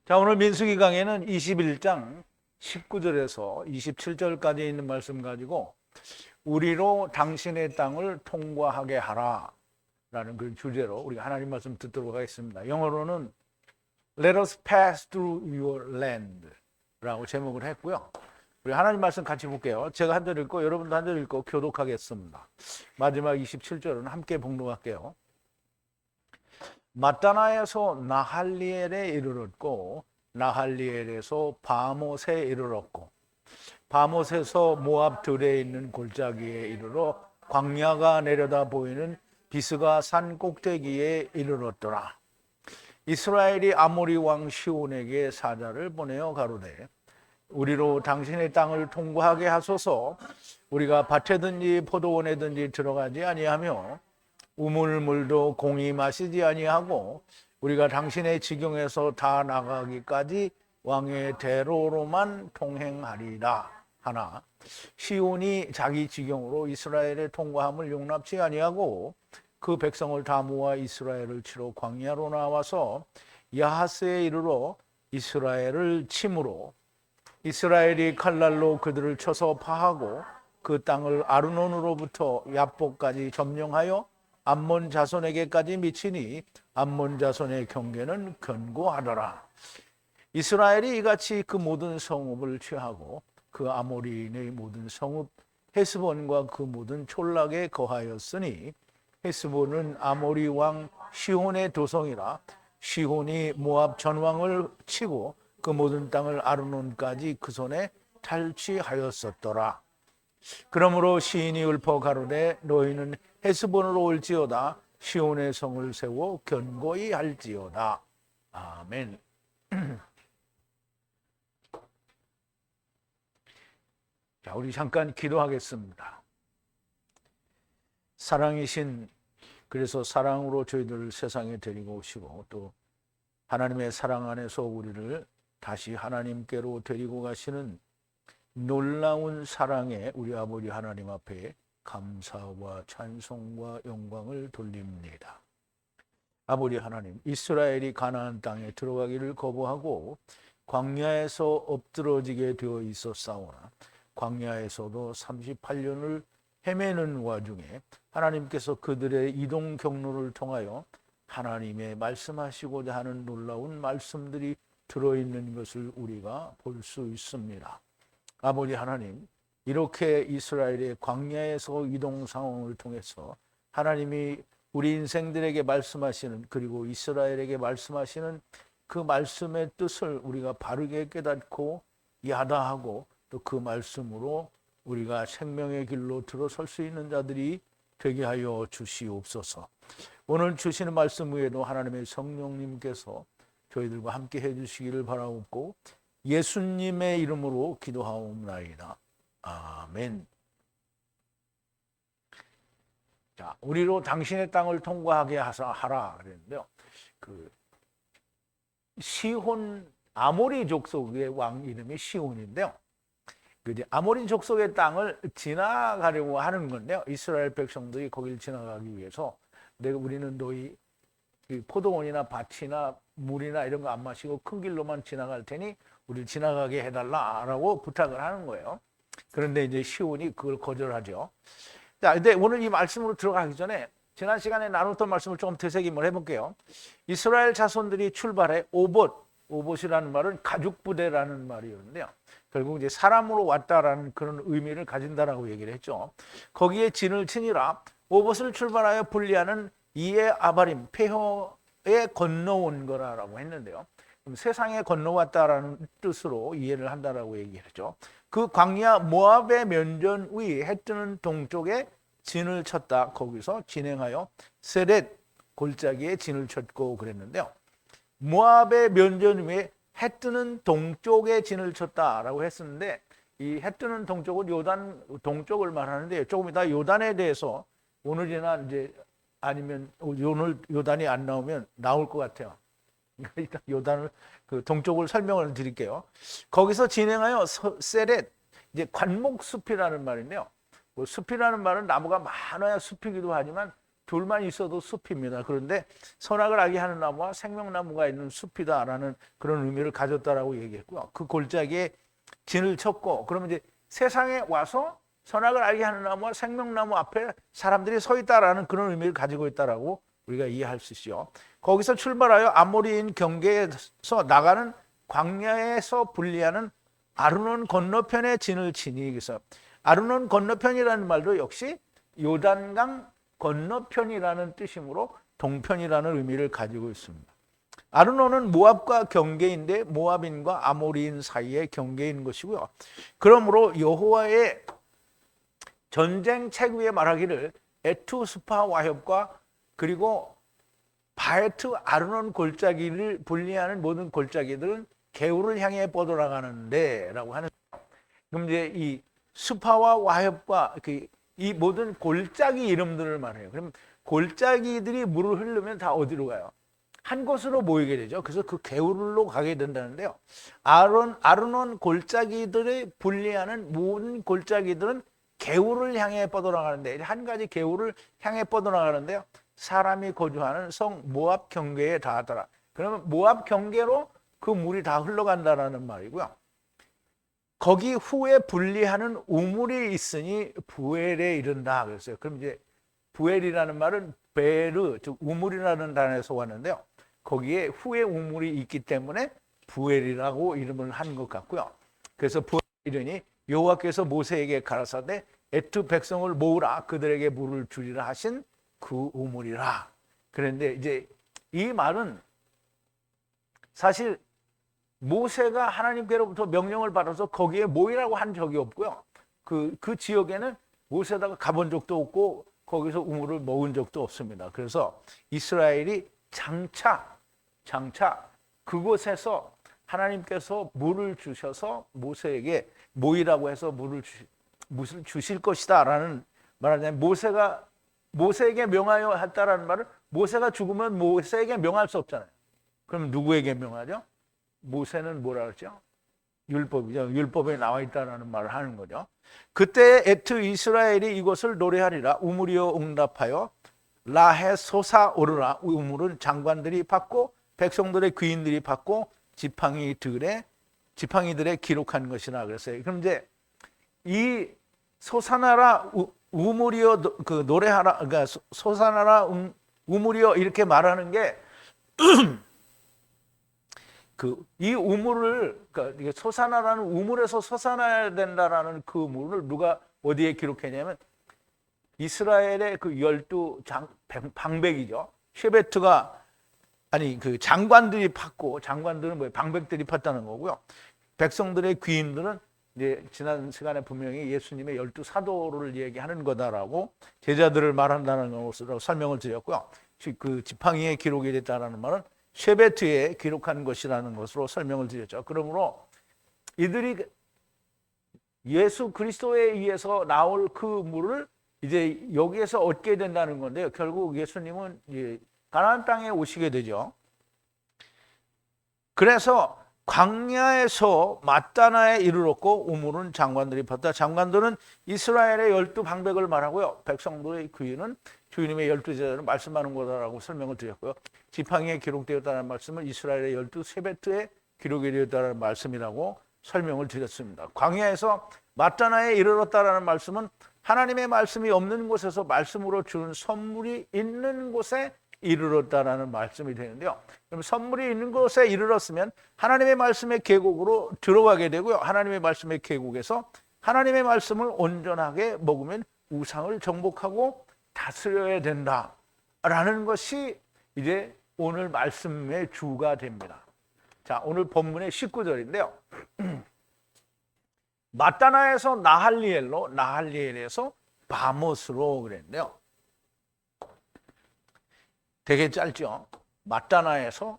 자, 오늘 민수기 강의는 21장 19절에서 27절까지 있는 말씀 가지고 우리로 당신의 땅을 통과하게 하라 라는 그 주제로 우리가 하나님 말씀 듣도록 하겠습니다. 영어로는 Let us pass through your land 라고 제목을 했고요. 우리 하나님 말씀 같이 볼게요. 제가 한 절 읽고 여러분도 한 절 읽고 교독하겠습니다. 마지막 27절은 함께 봉독할게요. 마따나에서 나할리엘에 이르렀고 나할리엘에서 바못에 이르렀고 바못에서 모압 들에 있는 골짜기에 이르러 광야가 내려다 보이는 비스가 산 꼭대기에 이르렀더라. 이스라엘이 아모리 왕 시온에게 사자를 보내어 가로되 우리로 당신의 땅을 통과하게 하소서. 우리가 밭에든지 포도원에든지 들어가지 아니하며 우물물도 공히 마시지 아니하고 우리가 당신의 지경에서 다 나가기까지 왕의 대로로만 통행하리라 하나 시온이 자기 지경으로 이스라엘의 통과함을 용납치 아니하고 그 백성을 다 모아 이스라엘을 치러 광야로 나와서 야하스에 이르러 이스라엘을 침으로 이스라엘이 칼날로 그들을 쳐서 파하고 그 땅을 아르논으로부터 야복까지 점령하여 암몬 자손에게까지 미치니 암몬 자손의 경계는 견고하더라. 이스라엘이 이같이 그 모든 성읍을 취하고 그 아모리인의 모든 성읍 헤스본과 그 모든 촌락에 거하였으니 헤스본은 아모리 왕 시혼의 도성이라 시혼이 모압 전왕을 치고 그 모든 땅을 아르논까지 그 손에 탈취하였었더라. 그러므로 시인이 읊어 가로되 너희는 헤스본으로 올지어다 시온의 성을 세워 견고히 할지어다. 아멘. 자, 우리 잠깐 기도하겠습니다. 사랑이신, 그래서 사랑으로 저희들을 세상에 데리고 오시고 또 하나님의 사랑 안에서 우리를 다시 하나님께로 데리고 가시는 놀라운 사랑에 우리 아버지 하나님 앞에 감사와 찬송과 영광을 돌립니다. 아버지 하나님, 이스라엘이 가나안 땅에 들어가기를 거부하고 광야에서 엎드러지게 되어 있었사오나 광야에서도 38년을 헤매는 와중에 하나님께서 그들의 이동 경로를 통하여 하나님의 말씀하시고자 하는 놀라운 말씀들이 들어있는 것을 우리가 볼 수 있습니다. 아버지 하나님, 이렇게 이스라엘의 광야에서 이동 상황을 통해서 하나님이 우리 인생들에게 말씀하시는, 그리고 이스라엘에게 말씀하시는 그 말씀의 뜻을 우리가 바르게 깨닫고 야다하고 또 그 말씀으로 우리가 생명의 길로 들어설 수 있는 자들이 되게 하여 주시옵소서. 오늘 주시는 말씀 외에도 하나님의 성령님께서 저희들과 함께 해주시기를 바라옵고 예수님의 이름으로 기도하옵나이다. 아멘. 자, 우리로 당신의 땅을 통과하게 하라 그랬는데요. 그 시혼 아모리 족속의 왕 이름이 시혼인데요. 그 아모리 족속의 땅을 지나가려고 하는 건데요. 이스라엘 백성들이 거기를 지나가기 위해서 우리는 너희 포도원이나 밭이나 물이나 이런 거 안 마시고 큰 길로만 지나갈 테니 우리를 지나가게 해달라라고 부탁을 하는 거예요. 그런데 이제 시온이 그걸 거절하죠. 자, 근데 오늘 이 말씀으로 들어가기 전에 지난 시간에 나눴던 말씀을 조금 되새김을 해볼게요. 이스라엘 자손들이 출발해 오봇이라는 말은 가죽부대라는 말이었는데요. 결국 이제 사람으로 왔다라는 그런 의미를 가진다라고 얘기를 했죠. 거기에 진을 치니라 오봇을 출발하여 분리하는 이에 아바림 폐허에 건너온 거라고 했는데요. 그럼 세상에 건너왔다라는 뜻으로 이해를 한다라고 얘기했죠. 그 광야 모압의 면전 위 해 뜨는 동쪽에 진을 쳤다. 거기서 진행하여 세렛 골짜기에 진을 쳤고 그랬는데요. 모압의 면전 위에 해 뜨는 동쪽에 진을 쳤다라고 했었는데 이 해 뜨는 동쪽은 요단 동쪽을 말하는데 조금 이따 요단에 대해서 오늘이나 이제 아니면 오늘 요단이 안 나오면 나올 것 같아요. 일단 요단을 그 동쪽을 설명을 드릴게요. 거기서 진행하여 세렛 이제 관목숲이라는 말인데요. 뭐 숲이라는 말은 나무가 많아야 숲이기도 하지만 둘만 있어도 숲입니다. 그런데 선악을 알게 하는 나무와 생명나무가 있는 숲이다라는 그런 의미를 가졌다라고 얘기했고요. 그 골짜기에 진을 쳤고, 그러면 이제 세상에 와서 선악을 알게 하는 나무와 생명나무 앞에 사람들이 서 있다라는 그런 의미를 가지고 있다라고 우리가 이해할 수 있죠. 거기서 출발하여 아모리인 경계에서 나가는 광야에서 분리하는 아르논 건너편에 진을 치니, 그래서 아르논 건너편이라는 말도 역시 요단강 건너편이라는 뜻이므로 동편이라는 의미를 가지고 있습니다. 아르논은 모압과 경계인데 모압인과 아모리인 사이의 경계인 것이고요. 그러므로 여호와의 전쟁 책 위에 말하기를 에투스파 와협과 그리고 바에트 아르논 골짜기를 분리하는 모든 골짜기들은 개울을 향해 뻗어나가는데 라고 하는, 그럼 이제 이 스파와 와협과 이 모든 골짜기 이름들을 말해요. 그럼 골짜기들이 물을 흐르면 다 어디로 가요? 한 곳으로 모이게 되죠. 그래서 그 개울로 가게 된다는데요. 아르논 골짜기들을 분리하는 모든 골짜기들은 개울을 향해 뻗어나가는데, 한 가지 개울을 향해 뻗어나가는데요. 사람이 거주하는 성 모압 경계에 닿았더라. 그러면 모압 경계로 그 물이 다 흘러간다라는 말이고요. 거기 후에 분리하는 우물이 있으니 부엘에 이른다 그랬어요. 그럼 이제 부엘이라는 말은 베르, 즉 우물이라는 단어에서 왔는데요. 거기에 후에 우물이 있기 때문에 부엘이라고 이름을 한 것 같고요. 그래서 부엘에 이르니 여호와께서 모세에게 가라사대 에트 백성을 모으라, 그들에게 물을 주리라 하신 그 우물이라. 그런데 이제 이 말은 사실 모세가 하나님께로부터 명령을 받아서 거기에 모이라고 한 적이 없고요. 그 지역에는 모세다가 가본 적도 없고 거기서 우물을 모은 적도 없습니다. 그래서 이스라엘이 장차 그곳에서 하나님께서 물을 주셔서 모세에게 모이라고 해서 물을 주실 것이다 라는 말하자면, 모세에게 명하여 했다라는 말은 모세가 죽으면 모세에게 명할 수 없잖아요. 그럼 누구에게 명하죠? 모세는 뭐라 그랬죠? 율법이죠. 율법에 나와 있다라는 말을 하는 거죠. 그때 에트 이스라엘이 이것을 노래하리라. 우물이여 응답하여 라해 솟아오르라. 우물은 장관들이 받고 백성들의 귀인들이 받고 지팡이들의 기록한 것이라 그랬어요. 그럼 이제 이 솟아나라 우물이여 그 노래하라, 그러니까 솟아나라 우물이여 이렇게 말하는 게 이 우물을, 그러니까 솟아나라는 우물에서 솟아나야 된다라는 그 물을 누가 어디에 기록했냐면 이스라엘의 그 12 방백이죠. 쉐베트가 그 장관들이 팠고, 장관들은 뭐예요? 방백들이 팠다는 거고요. 백성들의 귀인들은 이제 지난 시간에 분명히 예수님의 12 사도를 얘기하는 거다라고 제자들을 말한다는 것으로 설명을 드렸고요. 그 지팡이에 기록이 됐다라는 말은 쉐베트에 기록한 것이라는 것으로 설명을 드렸죠. 그러므로 이들이 예수 그리스도에 의해서 나올 그 물을 이제 여기에서 얻게 된다는 건데요. 결국 예수님은 가나안 땅에 오시게 되죠. 그래서 광야에서 마따나에 이르렀고 우물은 장관들이 팠다. 장관들은 이스라엘의 12 방백을 말하고요. 백성들의 귀인은 주님의 12제자를 말씀하는 거다라고 설명을 드렸고요. 지팡이에 기록되었다는 말씀은 이스라엘의 12 세베트에 기록이 되었다는 말씀이라고 설명을 드렸습니다. 광야에서 마따나에 이르렀다라는 말씀은 하나님의 말씀이 없는 곳에서 말씀으로 주는 선물이 있는 곳에 이르렀다라는 말씀이 되는데요. 그럼 선물이 있는 곳에 이르렀으면 하나님의 말씀의 계곡으로 들어가게 되고요. 하나님의 말씀의 계곡에서 하나님의 말씀을 온전하게 먹으면 우상을 정복하고 다스려야 된다라는 것이 이제 오늘 말씀의 주가 됩니다. 자, 오늘 본문의 19절인데요. 마따나에서 나할리엘로, 나할리엘에서 바못으로 그랬는데요. 되게 짧죠. 마따나에서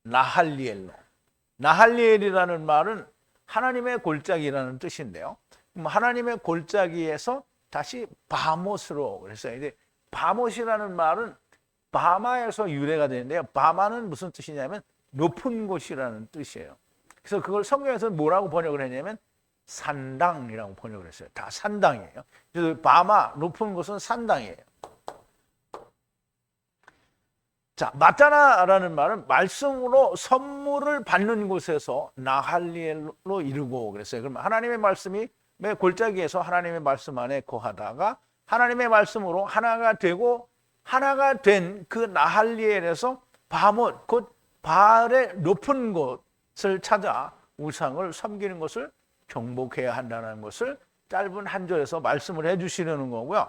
나할리엘로. 나할리엘이라는 말은 하나님의 골짜기라는 뜻인데요. 하나님의 골짜기에서 다시 바못으로 그랬어요. 이제 바못이라는 말은 바마에서 유래가 되는데요. 바마는 무슨 뜻이냐면 높은 곳이라는 뜻이에요. 그래서 그걸 성경에서 뭐라고 번역을 했냐면 산당이라고 번역을 했어요. 다 산당이에요. 그래서 바마, 높은 곳은 산당이에요. 자, 마따나라는 말은 말씀으로 선물을 받는 곳에서 나할리엘로 이르고 그랬어요. 그러면 하나님의 말씀이 매 골짜기에서 하나님의 말씀 안에 거하다가 하나님의 말씀으로 하나가 되고 하나가 된 그 나할리엘에서 바못 곧 바알의 높은 곳을 찾아 우상을 섬기는 것을 정복해야 한다는 것을 짧은 한 절에서 말씀을 해주시려는 거고요.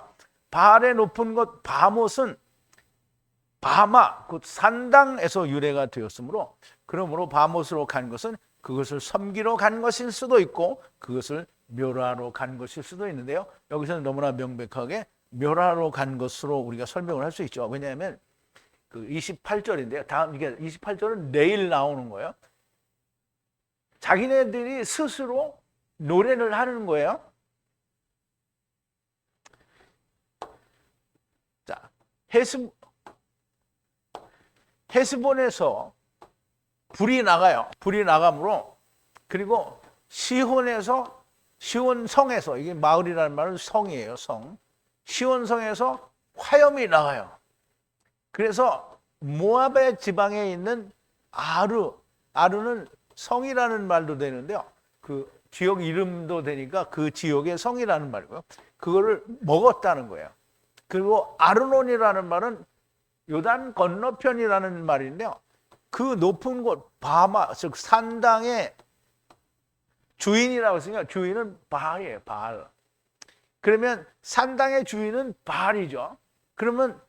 바알의 높은 곳 바못은 바마 곧 산당에서 유래가 되었으므로 그러므로 바못으로 간 것은 그것을 섬기러 간 것일 수도 있고 그것을 묘라로 간 것일 수도 있는데요. 여기서는 너무나 명백하게 묘라로 간 것으로 우리가 설명을 할 수 있죠. 왜냐하면 그 28절인데요. 다음 이게 28절은 내일 나오는 거예요. 자기네들이 스스로 노래를 하는 거예요. 자, 헤스본에서 불이 나가요. 불이 나가므로 그리고 시혼에서 시온성에서 이게 마을이라는 말은 성이에요. 성. 시온성에서 화염이 나가요. 그래서 모압의 지방에 있는 아르는 성이라는 말도 되는데요. 그 지역 이름도 되니까 그 지역의 성이라는 말이고요. 그거를 먹었다는 거예요. 그리고 아르논이라는 말은 요단 건너편이라는 말인데요. 그 높은 곳 바마 즉 산당의 주인이라고 했으니까 주인은 바알이에요. 바알. 그러면 산당의 주인은 바알이죠. 그러면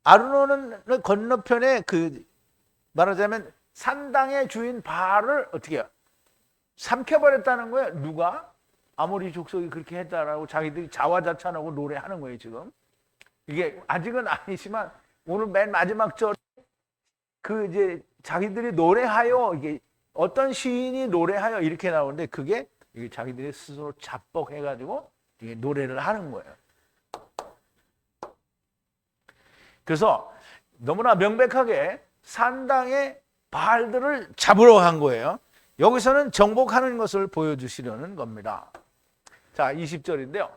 아르논은 건너편에 그 말하자면 산당의 주인 바알을 어떻게 해요? 삼켜버렸다는 거예요. 누가? 아모리 족속이 그렇게 했다라고 자기들이 자화자찬하고 노래하는 거예요. 지금 이게 아직은 아니지만 오늘 맨 마지막 절 그 이제 자기들이 노래하여 이게 어떤 시인이 노래하여 이렇게 나오는데 그게 이게 자기들이 스스로 자뻑해가지고 이게 노래를 하는 거예요. 그래서 너무나 명백하게 산당의 바알들을 잡으러 간 거예요. 여기서는 정복하는 것을 보여주시려는 겁니다. 자, 20절인데요.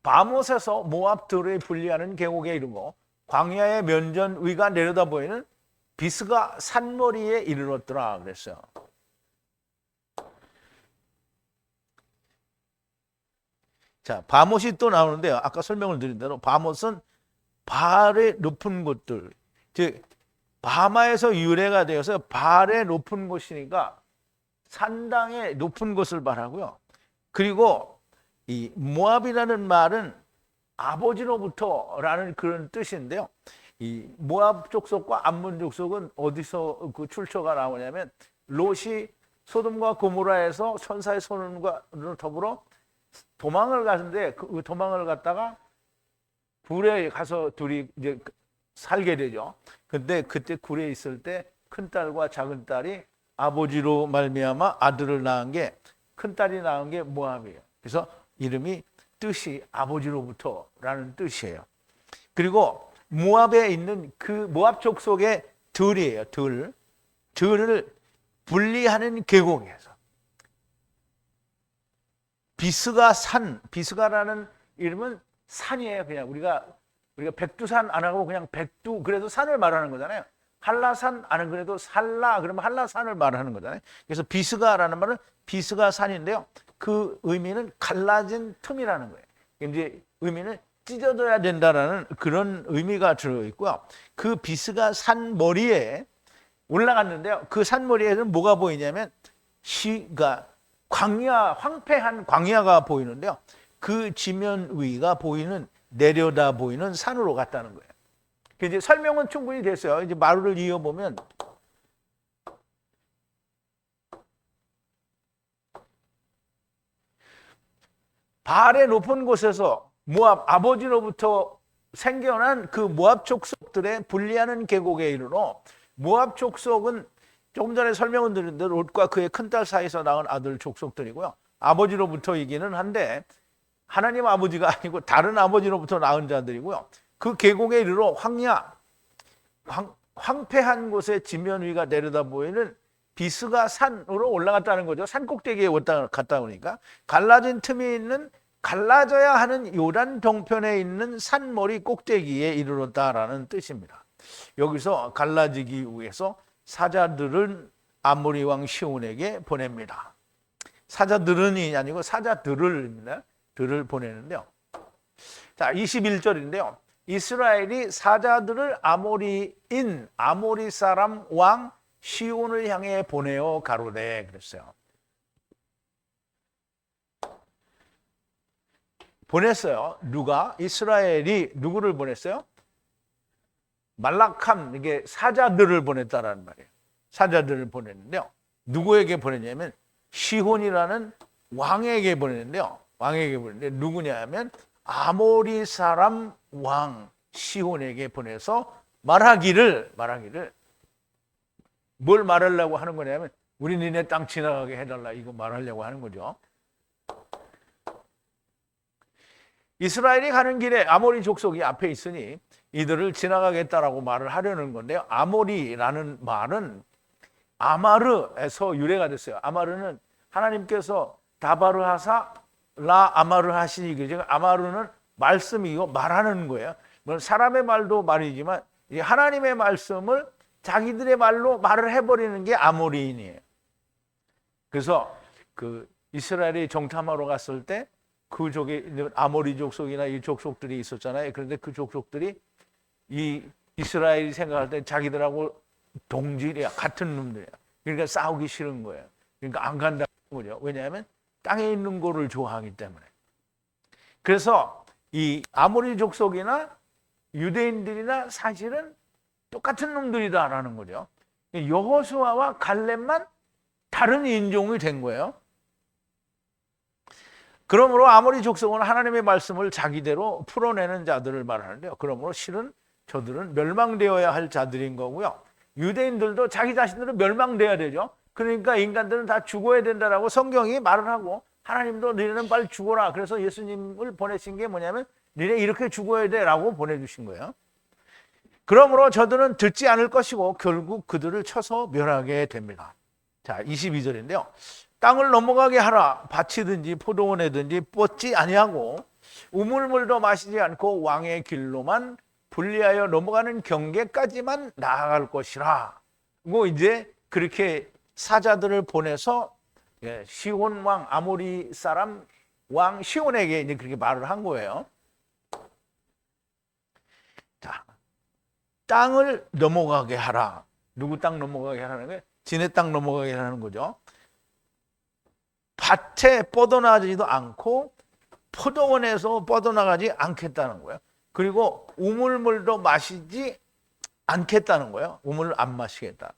바못에서 모압들을 분리하는 계곡에 이르고 광야의 면전 위가 내려다 보이는 비스가 산머리에 이르렀더라 그랬어요. 자, 바못이 또 나오는데요. 아까 설명을 드린 대로 바못은 바알의 높은 곳들, 즉 바마에서 유래가 되어서 바알의 높은 곳이니까 산당의 높은 곳을 말하고요. 그리고 이 모압이라는 말은 아버지로부터라는 그런 뜻인데요. 이 모압 족속과 암몬 족속은 어디서 그 출처가 나오냐면 롯이 소돔과 고모라에서 천사의 손과 더불어 도망을 가는데 그 도망을 갔다가 굴에 가서 둘이 이제 살게 되죠. 근데 그때 굴에 있을 때 큰 딸과 작은 딸이 아버지로 말미암아 아들을 낳은 게 큰 딸이 낳은 게 모압이에요. 그래서 이름이 뜻이 아버지로부터라는 뜻이에요. 그리고 모압에 있는 그 모압 족속의 들이에요. 들을 분리하는 계곡에서 비스가라는 이름은 산이에요. 그냥 우리가 백두산 안 하고 그냥 백두 그래도 산을 말하는 거잖아요. 한라산 안 그래도 살라 그러면 한라산을 말하는 거잖아요. 그래서 비스가라는 말은 비스가산인데요. 그 의미는 갈라진 틈이라는 거예요. 이제 의미는 찢어져야 된다라는 그런 의미가 들어 있고요. 그 비스가 산 머리에 올라갔는데요. 그 산 머리에는 뭐가 보이냐면 광야, 황폐한 광야가 보이는데요. 그 지면 위가 보이는 내려다 보이는 산으로 갔다는 거예요. 이제 설명은 충분히 됐어요. 이제 마루를 이어보면 바알의 높은 곳에서 모압 아버지로부터 생겨난 그 모압 족속들의 분리하는 계곡에 이르러 모압 족속은 조금 전에 설명을 드린 대로 롯과 그의 큰딸 사이에서 낳은 아들 족속들이고요. 아버지로부터이기는 한데 하나님 아버지가 아니고 다른 아버지로부터 낳은 자들이고요. 그 계곡에 이르러 황폐한 곳에 지면 위가 내려다 보이는 비스가 산으로 올라갔다는 거죠. 산 꼭대기에 갔다 오니까 갈라진 틈이 있는 갈라져야 하는 요단 동편에 있는 산머리 꼭대기에 이르렀다라는 뜻입니다. 여기서 갈라지기 위해서 사자들은 아모리 왕 시온에게 보냅니다. 사자들은이 아니고 사자들을 보내는데요. 자, 21절인데요. 이스라엘이 사자들을 아모리 사람 왕 시온을 향해 보내어 가로되 그랬어요. 보냈어요. 누가? 이스라엘이 누구를 보냈어요? 말라캄, 이게 사자들을 보냈다라는 말이에요. 사자들을 보냈는데요. 누구에게 보냈냐면 시혼이라는 왕에게 보냈는데요. 왕에게 보냈는데 누구냐 하면 아모리 사람 왕 시혼에게 보내서 말하기를 뭘 말하려고 하는 거냐면 우리 니네 땅 지나가게 해달라 이거 말하려고 하는 거죠. 이스라엘이 가는 길에 아모리 족속이 앞에 있으니 이들을 지나가겠다라고 말을 하려는 건데요. 아모리라는 말은 아마르에서 유래가 됐어요. 아마르는 하나님께서 다바르 하사 라 아마르 하시니 그죠? 아마르는 말씀이고 말하는 거예요. 사람의 말도 말이지만 하나님의 말씀을 자기들의 말로 말을 해버리는 게 아모리인이에요. 그래서 그 이스라엘이 정탐하러 갔을 때 그 족에 아모리 족속이나 이 족속들이 있었잖아요. 그런데 그 족속들이 이 이스라엘이 생각할 때 자기들하고 동질이야, 같은 놈들이야. 그러니까 싸우기 싫은 거예요. 그러니까 안 간다는 거죠. 왜냐하면 땅에 있는 거를 좋아하기 때문에. 그래서 이 아모리 족속이나 유대인들이나 사실은 똑같은 놈들이다라는 거죠. 여호수아와 갈렙만 다른 인종이 된 거예요. 그러므로 아모리 족속은 하나님의 말씀을 자기대로 풀어내는 자들을 말하는데요. 그러므로 실은 저들은 멸망되어야 할 자들인 거고요. 유대인들도 자기 자신들은 멸망돼야 되죠. 그러니까 인간들은 다 죽어야 된다라고 성경이 말을 하고 하나님도 너희는 빨리 죽어라. 그래서 예수님을 보내신 게 뭐냐면 너네 이렇게 죽어야 돼라고 보내주신 거예요. 그러므로 저들은 듣지 않을 것이고 결국 그들을 쳐서 멸하게 됩니다. 자, 22절인데요. 땅을 넘어가게 하라. 밭이든지 포도원이든지 뻗지 아니하고 우물물도 마시지 않고 왕의 길로만 분리하여 넘어가는 경계까지만 나아갈 것이라. 뭐 이제 그렇게 사자들을 보내서 시온 왕 아모리 사람 왕 시온에게 이제 그렇게 말을 한 거예요. 자, 땅을 넘어가게 하라. 누구 땅 넘어가게 하라는 거예요? 지네 땅 넘어가게 하는 거죠. 밭에 뻗어나가지도 않고 포도원에서 뻗어나가지 않겠다는 거예요. 그리고 우물물도 마시지 않겠다는 거예요. 우물을 안 마시겠다.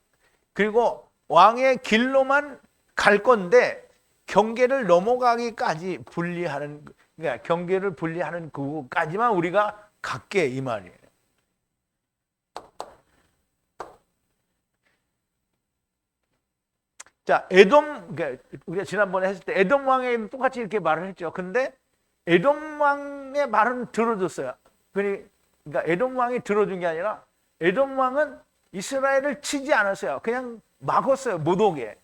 그리고 왕의 길로만 갈 건데 경계를 넘어가기까지 분리하는, 그러니까 경계를 분리하는 그까지만 우리가 갈게 이 말이에요. 자, 에돔, 그러니까 우리가 지난번에 했을 때 에돔 왕에게도 똑같이 이렇게 말을 했죠. 근데 에돔 왕의 말은 들어줬어요. 그러니까 에돔 왕이 들어준 게 아니라 에돔 왕은 이스라엘을 치지 않았어요. 그냥 막았어요. 못 오게.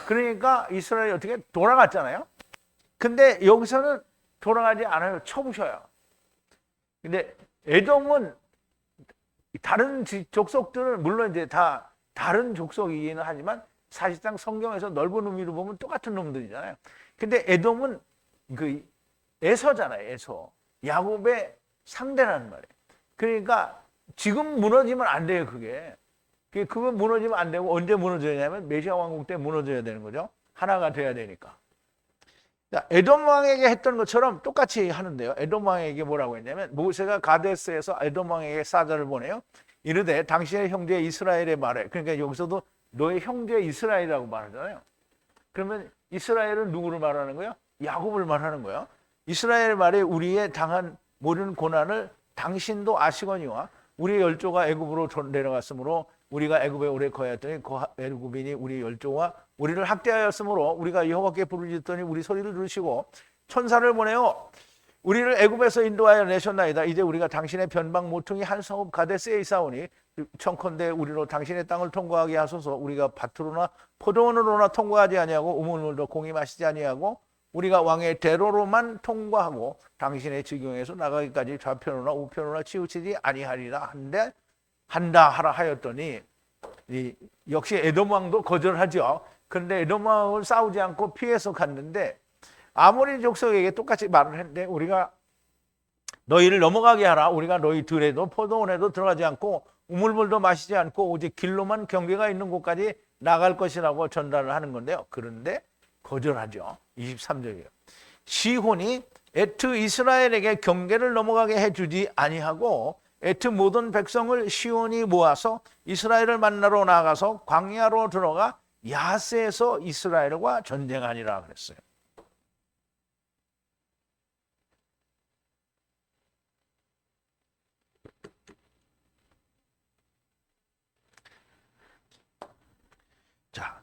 그러니까 이스라엘이 어떻게 돌아갔잖아요. 근데 여기서는 돌아가지 않아요. 쳐부셔요. 근데 에돔은 다른 족속들은 물론 이제 다 다른 족속이기는 하지만 사실상 성경에서 넓은 의미로 보면 똑같은 놈들이잖아요. 근데 에돔은 그 에서잖아요. 에서. 야곱의 상대라는 말이에요. 그러니까 지금 무너지면 안 돼요. 그건 무너지면 안 되고 언제 무너져야냐면 메시아 왕국 때 무너져야 되는 거죠. 하나가 돼야 되니까. 자, 에돔 왕에게 했던 것처럼 똑같이 하는데요. 에돔 왕에게 뭐라고 했냐면 모세가 가데스에서 에돔 왕에게 사자를 보내요. 이르되 당신의 형제 이스라엘의 말에, 그러니까 여기서도 너의 형제 이스라엘이라고 말하잖아요. 그러면 이스라엘은 누구를 말하는 거예요? 야곱을 말하는 거예요. 이스라엘 말에 우리의 당한 모든 고난을 당신도 아시거니와 우리의 열조가 애굽으로 내려갔으므로 우리가 애굽에 오래 거하였더니 그 애굽인이 우리 열조와 우리를 학대하였으므로 우리가 여호와께 부르짖더니 우리 소리를 들으시고 천사를 보내어 우리를 애굽에서 인도하여 내셨나이다. 이제 우리가 당신의 변방 모퉁이 한 성읍 가데스에 있사오니 청컨대 우리로 당신의 땅을 통과하게 하소서. 우리가 밭으로나 포도원으로나 통과하지 아니하고 우물물도 공히 마시지 아니하고 우리가 왕의 대로로만 통과하고 당신의 지경에서 나가기까지 좌편으로나 우편으로나 치우치지 아니하리라 한데 한다 하라 하였더니 역시 에돔 왕도 거절하죠. 그런데 에돔 왕은 싸우지 않고 피해서 갔는데 아모리 족속에게 똑같이 말을 했는데 우리가 너희를 넘어가게 하라. 우리가 너희 들에도 포도원에도 들어가지 않고 우물물도 마시지 않고 오직 길로만 경계가 있는 곳까지 나갈 것이라고 전달을 하는 건데요. 그런데 거절하죠. 23절이에요. 시혼이 에트 이스라엘에게 경계를 넘어가게 해주지 아니하고 에트 모든 백성을 시온이 모아서 이스라엘을 만나러 나가서 광야로 들어가 야스에서 이스라엘과 전쟁하니라 그랬어요. 자,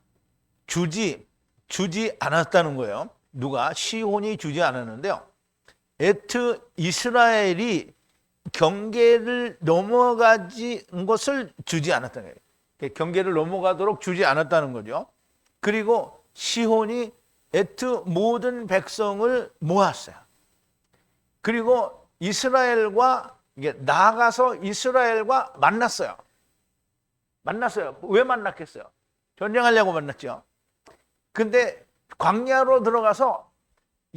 주지 않았다는 거예요. 누가? 시온이 주지 않았는데요. 에트 이스라엘이 경계를 넘어가지 것을 주지 않았다는 거예요. 경계를 넘어가도록 주지 않았다는 거죠. 그리고 시온이 에트 모든 백성을 모았어요. 그리고 이스라엘과 나아가서 이스라엘과 만났어요. 왜 만났겠어요? 전쟁하려고 만났죠. 근데 광야로 들어가서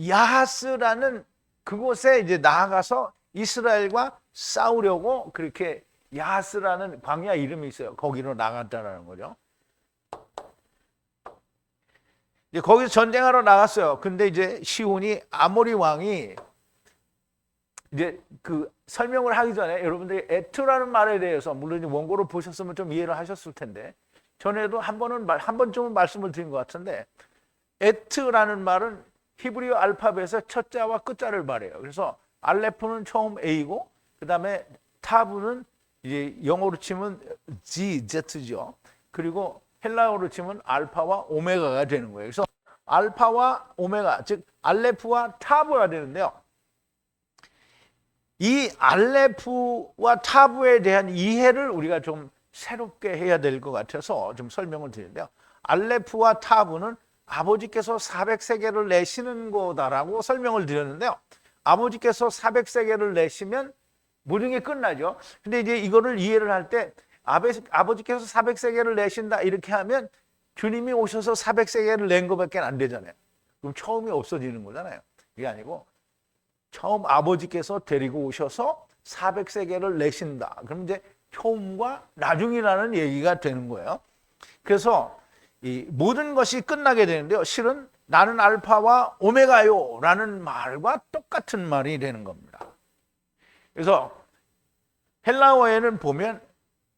야하스라는 그곳에 이제 나아가서 이스라엘과 싸우려고 그렇게 야하스라는 광야 이름이 있어요. 거기로 나갔다는 거죠. 이제 거기서 전쟁하러 나갔어요. 근데 이제 시온이 아모리 왕이 이제 그 설명을 하기 전에 여러분들이 에트라는 말에 대해서 물론 원고를 보셨으면 좀 이해를 하셨을 텐데 전에도 한 번쯤은 말씀을 드린 것 같은데 에트라는 말은 히브리어 알파벳의 첫 자와 끝 자를 말해요. 그래서 알레프는 처음 A고 그다음에 타브는 이제 영어로 치면 Z죠. 그리고 헬라어로 치면 알파와 오메가가 되는 거예요. 그래서 알파와 오메가, 즉 알레프와 타브가 되는데요. 이 알레프와 타브에 대한 이해를 우리가 좀 새롭게 해야 될 것 같아서 좀 설명을 드리는데요. 알레프와 타브는 아버지께서 400세겔을 내시는 거다라고 설명을 드렸는데요. 아버지께서 400세겔을 내시면 모든 게 끝나죠. 근데 이제 이거를 이해를 할 때 아버지께서 400세겔을 내신다 이렇게 하면 주님이 오셔서 400세겔을 낸 것밖에 안 되잖아요. 그럼 처음이 없어지는 거잖아요. 그게 아니고 처음 아버지께서 데리고 오셔서 400세겔을 내신다. 그럼 이제 처음과 나중이라는 얘기가 되는 거예요. 그래서 이 모든 것이 끝나게 되는데요. 실은 나는 알파와 오메가요 라는 말과 똑같은 말이 되는 겁니다. 그래서 헬라어에는 보면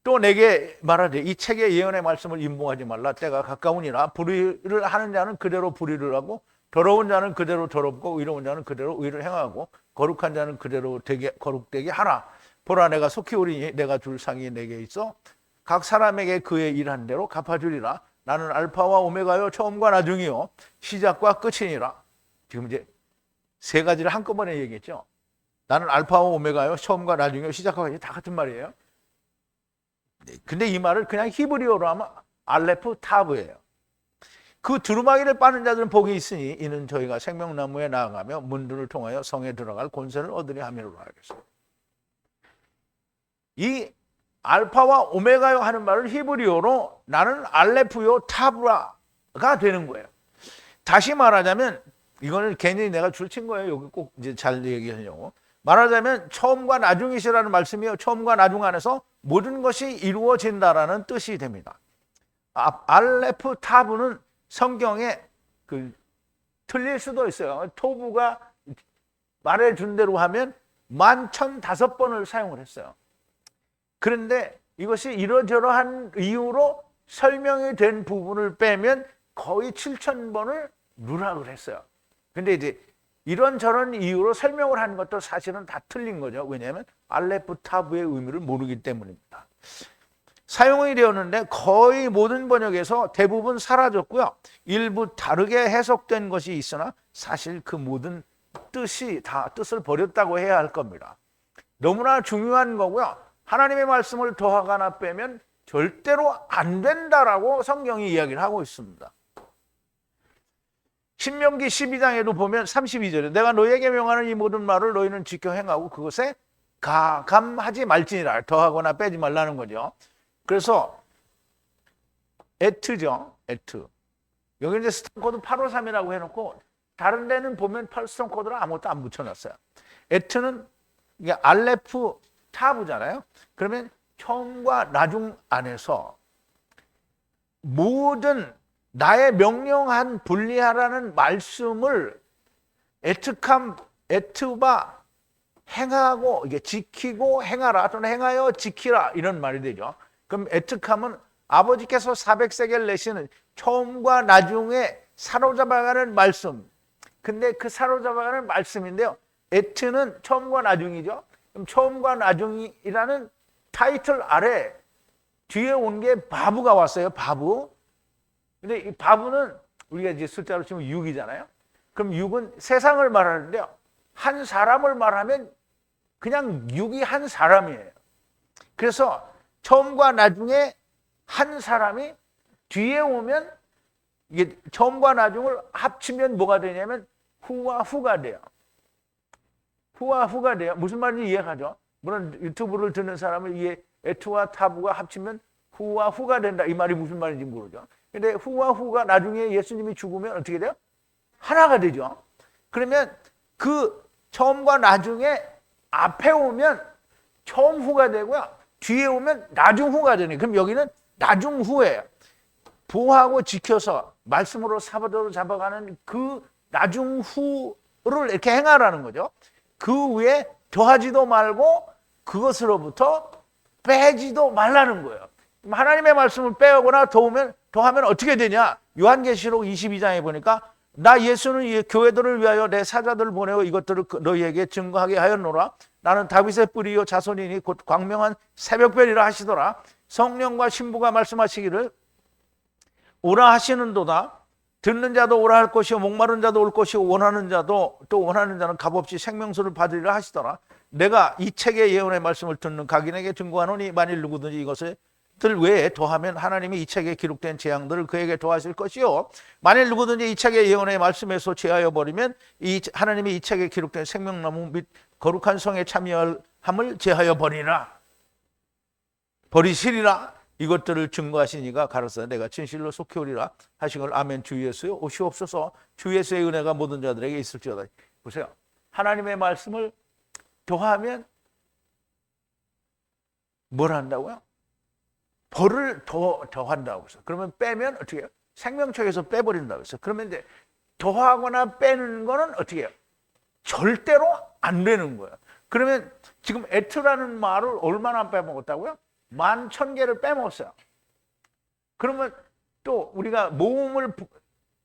또 내게 말하되 이 책의 예언의 말씀을 임봉하지 말라. 때가 가까우니라. 불의를 하는 자는 그대로 불의를 하고 더러운 자는 그대로 더럽고 의로운 자는 그대로 의를 행하고 거룩한 자는 그대로 거룩되게 하라. 보라 내가 속히 오리니 내가 줄 상이 내게 있어 각 사람에게 그의 일한 대로 갚아주리라. 나는 알파와 오메가요 처음과 나중이요 시작과 끝이니라. 지금 이제 세 가지를 한꺼번에 얘기했죠. 나는 알파와 오메가요 처음과 나중이요 시작과 끝이 다 같은 말이에요. 근데 이 말을 그냥 히브리어로 하면 알레프 타브예요. 그 두루마기를 빠는 자들은 복이 있으니 이는 저희가 생명나무에 나아가며 문들을 통하여 성에 들어갈 권세를 얻으려 함이로라 하겠어요. 이 알파와 오메가요 하는 말을 히브리어로 나는 알레프요 타브라가 되는 거예요. 다시 말하자면 이거는 괜히 내가 줄친 거예요. 여기 꼭 이제 잘 얘기하려고. 말하자면 처음과 나중이시라는 말씀이요. 처음과 나중 안에서 모든 것이 이루어진다라는 뜻이 됩니다. 알레프 타브는 성경에 틀릴 수도 있어요. 토부가 말해준 대로 하면 11,005번을 사용을 했어요. 그런데 이것이 이러저러한 이유로 설명이 된 부분을 빼면 거의 7,000번을 누락을 했어요. 근데 이제 이런저런 이유로 설명을 하는 것도 사실은 다 틀린 거죠. 왜냐하면 알레프 타브의 의미를 모르기 때문입니다. 사용이 되었는데 거의 모든 번역에서 대부분 사라졌고요. 일부 다르게 해석된 것이 있으나 사실 그 모든 뜻이 다 뜻을 버렸다고 해야 할 겁니다. 너무나 중요한 거고요. 하나님의 말씀을 더하거나 빼면 절대로 안 된다라고 성경이 이야기를 하고 있습니다. 신명기 12장에도 보면 32절에 내가 너희에게 명하는 이 모든 말을 너희는 지켜 행하고 그것에 감하지 말지니라. 더하거나 빼지 말라는 거죠. 그래서 에트죠. 에트. 여기 이제 스톰 코드 853이라고 해놓고 다른 데는 보면 스톰 코드를 아무것도 안 붙여놨어요. 에트는 이게 알레프 타브잖아요. 그러면 처음과 나중 안에서 모든 나의 명령한 분리하라는 말씀을 에트바 행하고 이게 지키고 행하라 또는 행하여 지키라 이런 말이 되죠. 그럼 에트캄은 아버지께서 400세겔 내시는 처음과 나중에 사로잡아가는 말씀. 근데 그 사로잡아가는 말씀인데요. 에트는 처음과 나중이죠. 그럼 처음과 나중이라는 타이틀 아래 뒤에 온 게 바브가 왔어요. 바브. 근데 이 바브는 우리가 이제 숫자로 치면 6이잖아요. 그럼 6은 세상을 말하는데요. 한 사람을 말하면 그냥 6이 한 사람이에요. 그래서 처음과 나중에 한 사람이 뒤에 오면 이게 처음과 나중을 합치면 뭐가 되냐면 후와 후가 돼요. 후와 후가 돼요. 무슨 말인지 이해가죠? 물론 유튜브를 듣는 사람은 이게 에트와 타브가 합치면 후와 후가 된다. 이 말이 무슨 말인지 모르죠. 근데 후와 후가 나중에 예수님이 죽으면 어떻게 돼요? 하나가 되죠. 그러면 그 처음과 나중에 앞에 오면 처음 후가 되고요. 뒤에 오면 나중 후가 되네. 그럼 여기는 나중 후예요. 보호하고 지켜서 말씀으로 사도로 잡아가는 그 나중 후를 이렇게 행하라는 거죠. 그 위에 더하지도 말고 그것으로부터 빼지도 말라는 거예요. 하나님의 말씀을 빼거나 더하면 어떻게 되냐? 요한계시록 22장에 보니까 나 예수는 이 교회들을 위하여 내 사자들을 보내어 이것들을 너희에게 증거하게 하였노라. 나는 다윗의 뿌리요 자손이니 곧 광명한 새벽별이라 하시더라. 성령과 신부가 말씀하시기를 오라 하시는도다. 듣는 자도 오라 할 것이요 목마른 자도 올 것이요 원하는 자도 또 원하는 자는 값없이 생명수를 받으리라 하시더라. 내가 이 책의 예언의 말씀을 듣는 각인에게 증거하노니 만일 누구든지 이것을 들 외에 더하면 하나님이 이 책에 기록된 재앙들을 그에게 더하실 것이요 만일 누구든지 이 책의 예언의 말씀에서 제하여 버리면 이 하나님이 이 책에 기록된 생명나무 및 거룩한 성에 참여함을 제하여 버리시리라. 이것들을 증거하신 이가 가로서 내가 진실로 속히 오리라 하신 걸 아멘. 주 예수여 오시옵소서. 주 예수의 은혜가 모든 자들에게 있을지어다. 보세요. 하나님의 말씀을 더하면 뭘 한다고요? 벌을 더한다고 해서. 그러면 빼면 어떻게 해요? 생명책에서 빼버린다고 해서. 그러면 이제 더하거나 빼는 거는 어떻게 해요? 절대로 안 되는 거예요. 그러면 지금 에트라는 말을 얼마나 빼먹었다고요? 11,000개를 빼먹었어요. 그러면 또 우리가 모음을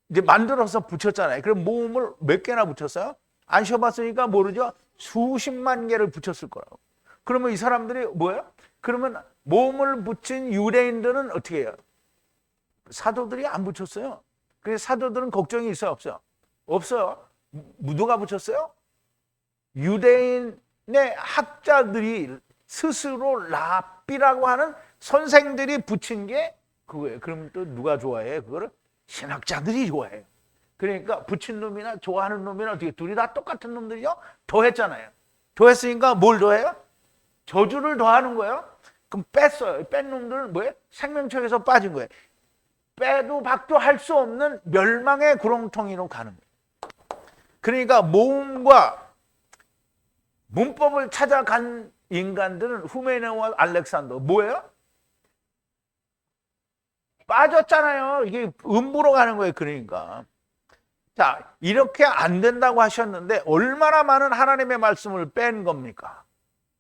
이제 만들어서 붙였잖아요. 그럼 모음을 몇 개나 붙였어요? 안 쉬어봤으니까 모르죠? 수십만 개를 붙였을 거라고. 그러면 이 사람들이 뭐예요? 그러면 모음을 붙인 유대인들은 어떻게 해요? 사도들이 안 붙였어요. 그래서 사도들은 걱정이 있어요? 없어요? 없어요. 누가 붙였어요? 유대인의 학자들이 스스로 랍비라고 하는 선생들이 붙인 게 그거예요. 그럼 또 누가 좋아해? 그거를 신학자들이 좋아해요. 그러니까 붙인 놈이나 좋아하는 놈이나 어떻게 둘이 다 똑같은 놈들이요? 더했잖아요. 더했으니까 뭘 더해요? 저주를 더하는 거예요. 그럼 뺐어요. 뺀 놈들은 뭐예요? 생명책에서 빠진 거예요. 빼도 박도 할 수 없는 멸망의 구렁텅이로 가는 거예요. 그러니까 모음과 문법을 찾아간 인간들은 후메네오와 알렉산더 뭐예요? 빠졌잖아요. 이게 음부로 가는 거예요. 그러니까 자 이렇게 안 된다고 하셨는데 얼마나 많은 하나님의 말씀을 뺀 겁니까?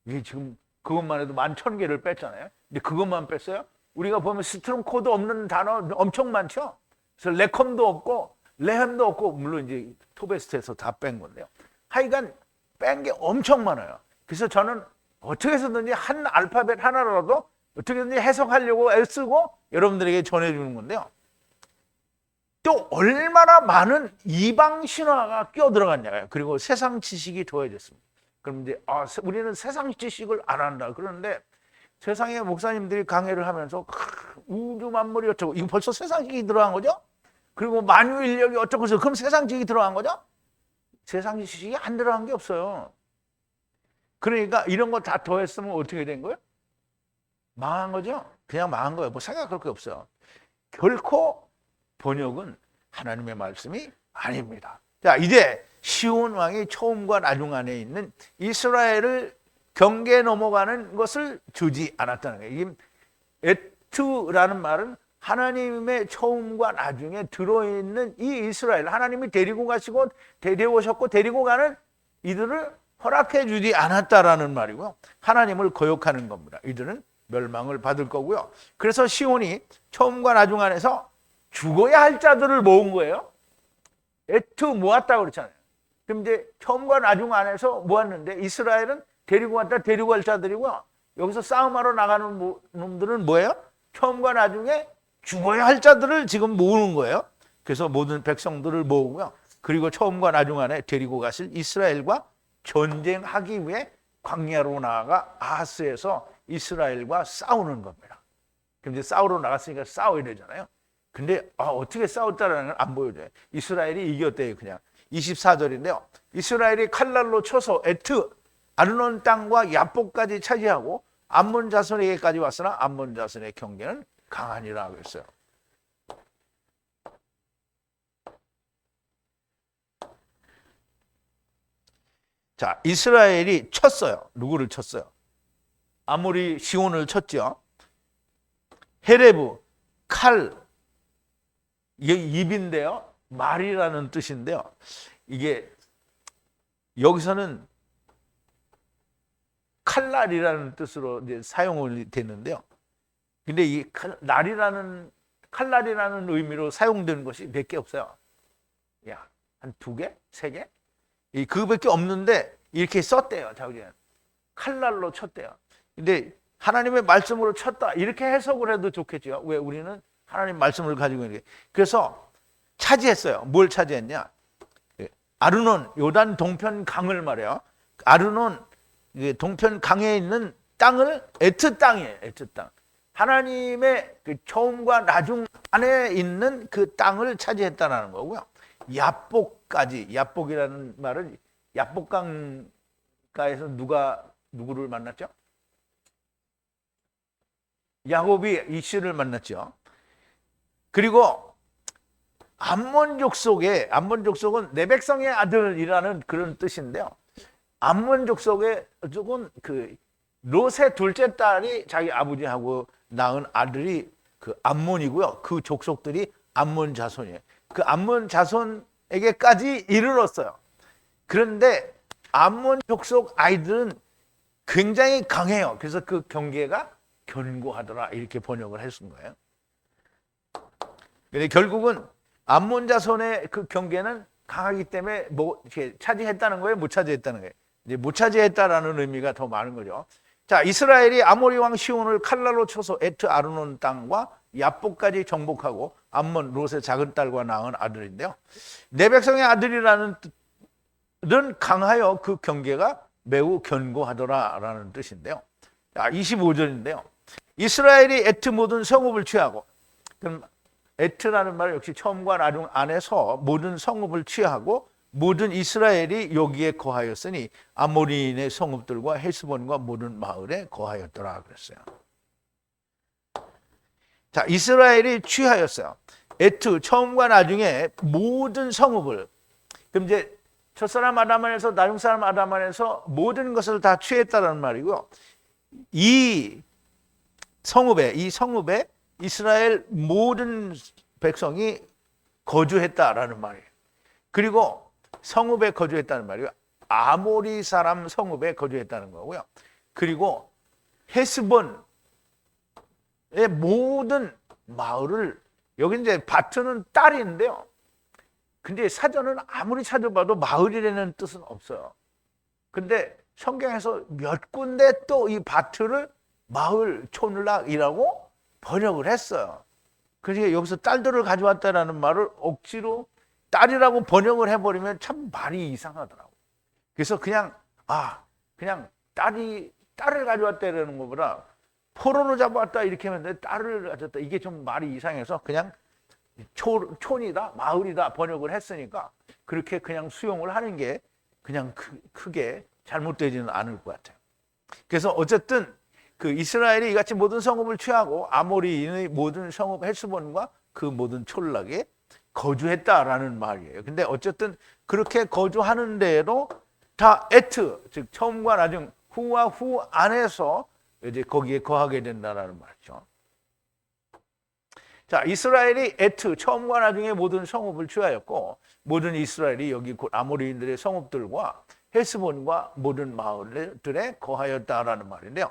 이게 지금 그것만 해도 11,000개를 뺐잖아요. 근데 그것만 뺐어요? 우리가 보면 스트롱 코드 없는 단어 엄청 많죠. 그래서 레컴도 없고 레햄도 없고 물론 이제 토베스트에서 다 뺀 건데요. 하여간 뺀 게 엄청 많아요. 그래서 저는 어떻게 해서든지 한 알파벳 하나라도 어떻게든지 해석하려고 애쓰고 여러분들에게 전해주는 건데요. 또 얼마나 많은 이방 신화가 끼어 들어갔냐고요. 그리고 세상 지식이 더해졌습니다. 그럼 이제 우리는 세상 지식을 안 한다. 그런데 세상의 목사님들이 강해를 하면서 우주 만물이 어쩌고 이거 벌써 세상 지식이 들어간 거죠? 그리고 만유 인력이 어쩌고 해서 그럼 세상 지식이 들어간 거죠? 세상 지식이 안 들어간 게 없어요. 그러니까 이런 거 다 더했으면 어떻게 된 거예요? 망한 거죠. 그냥 망한 거예요. 뭐 생각할 게 없어요. 결코 번역은 하나님의 말씀이 아닙니다. 자, 이제 시온 왕이 처음과 나중 안에 있는 이스라엘을 경계 넘어가는 것을 주지 않았다는 거예요. 이 에트라는 말은 하나님의 처음과 나중에 들어있는 이 이스라엘, 하나님이 데리고 가시고 데려오셨고 데리고 가는 이들을 허락해 주지 않았다라는 말이고요. 하나님을 거역하는 겁니다. 이들은 멸망을 받을 거고요. 그래서 시온이 처음과 나중 안에서 죽어야 할 자들을 모은 거예요. 에트 모았다고 그랬잖아요. 그럼 이제 처음과 나중 안에서 모았는데 이스라엘은 데리고 왔다 데리고 갈 자들이고요. 여기서 싸움하러 나가는 놈들은 뭐예요? 처음과 나중에 죽어야 할 자들을 지금 모으는 거예요. 그래서 모든 백성들을 모으고요. 그리고 처음과 나중 안에 데리고 가실 이스라엘과 전쟁하기 위해 광야로 나아가 아하스에서 이스라엘과 싸우는 겁니다. 그럼 이제 싸우러 나갔으니까 싸워야 되잖아요. 근데 어떻게 싸웠다라는 걸 안 보여줘요. 이스라엘이 이겼대요. 그냥 24절인데요. 이스라엘이 칼날로 쳐서 에트 아르논 땅과 야복까지 차지하고 암몬 자손에게까지 왔으나 암몬 자손의 경계는 강하니라 그랬어요. 자, 이스라엘이 쳤어요. 누구를 쳤어요? 아모리 시온을 쳤죠. 헤레브, 칼, 이게 입인데요. 말이라는 뜻인데요. 이게 여기서는 칼날이라는 뜻으로 이제 사용이 됐는데요. 근데 이 칼날이라는 의미로 사용되는 것이 몇 개 없어요. 야, 한 2개? 3개? 그거밖에 없는데 이렇게 썼대요. 자기는 칼날로 쳤대요. 근데 하나님의 말씀으로 쳤다 이렇게 해석을 해도 좋겠죠. 왜? 우리는 하나님 말씀을 가지고 있는 게. 그래서 차지했어요. 뭘 차지했냐? 아르논 요단 동편 강을 말해요. 아르논 동편 강에 있는 땅을 에트 땅이에요. 에트 땅. 하나님의 그 처음과 나중 안에 있는 그 땅을 차지했다는 거고요. 야복까지, 야복이라는 말은 야복강가에서 누구를 만났죠? 야곱이 이씨를 만났죠. 그리고 암몬 족속은 내 백성의 아들이라는 그런 뜻인데요. 암몬 족속은 그 롯의 둘째 딸이 자기 아버지하고 낳은 아들이 그 암몬이고요. 그 족속들이 암몬 자손이에요. 그 암몬 자손에게까지 이르렀어요. 그런데 암몬 족속 아이들은 굉장히 강해요. 그래서 그 경계가 견고하더라 이렇게 번역을 했은 거예요. 근데 결국은 암몬 자손의 그 경계는 강하기 때문에 뭐 이렇게 차지했다는 거예요, 못 차지했다는 거예요. 이제 못 차지했다라는 의미가 더 많은 거죠. 자, 이스라엘이 아모리 왕 시온을 칼날로 쳐서 에트 아르논 땅과 야복까지 정복하고 암몬 롯의 작은 딸과 낳은 아들인데요. 내 백성의 아들이라는 뜻은 강하여 그 경계가 매우 견고하더라라는 뜻인데요. 자, 25절인데요. 이스라엘이 에트 모든 성읍을 취하고, 그럼 에트라는 말 역시 처음과 나중 안에서 모든 성읍을 취하고 모든 이스라엘이 여기에 거하였으니 아모리인의 성읍들과 헤스본과 모든 마을에 거하였더라 그랬어요. 자, 이스라엘이 취하였어요. 에트 처음과 나중에 모든 성읍을. 그럼 이제 첫사람 아담안에서 나중 사람 아담안에서 모든 것을 다 취했다는 말이고요. 이 성읍에 이스라엘 모든 백성이 거주했다라는 말이에요. 그리고 성읍에 거주했다는 말이에요. 아모리 사람 성읍에 거주했다는 거고요. 그리고 헤스본의 모든 마을을, 여기 이제 바트는 딸인데요. 근데 사전은 아무리 찾아봐도 마을이라는 뜻은 없어요. 근데 성경에서 몇 군데 또 이 바트를 마을, 촌락이라고 번역을 했어요. 그러니까 여기서 딸들을 가져왔다라는 말을 억지로 딸이라고 번역을 해버리면 참 말이 이상하더라고요. 그래서 그냥 딸을 가져왔다라는 것보다 포로로 잡아왔다 이렇게 하면 딸을 가져왔다, 이게 좀 말이 이상해서 그냥 촌이다, 마을이다 번역을 했으니까 그렇게 그냥 수용을 하는 게 그냥 크게 잘못되지는 않을 것 같아요. 그래서 어쨌든 그 이스라엘이 이같이 모든 성읍을 취하고 아모리인의 모든 성읍 헤스본과 그 모든 촌락에 거주했다라는 말이에요. 근데 어쨌든 그렇게 거주하는 데에도 다 에트, 즉 처음과 나중, 후와 후 안에서 이제 거기에 거하게 된다라는 말이죠. 자, 이스라엘이 에트, 처음과 나중에 모든 성읍을 취하였고, 모든 이스라엘이 여기 곧 아모리인들의 성읍들과 헤스본과 모든 마을들에 거하였다라는 말인데요.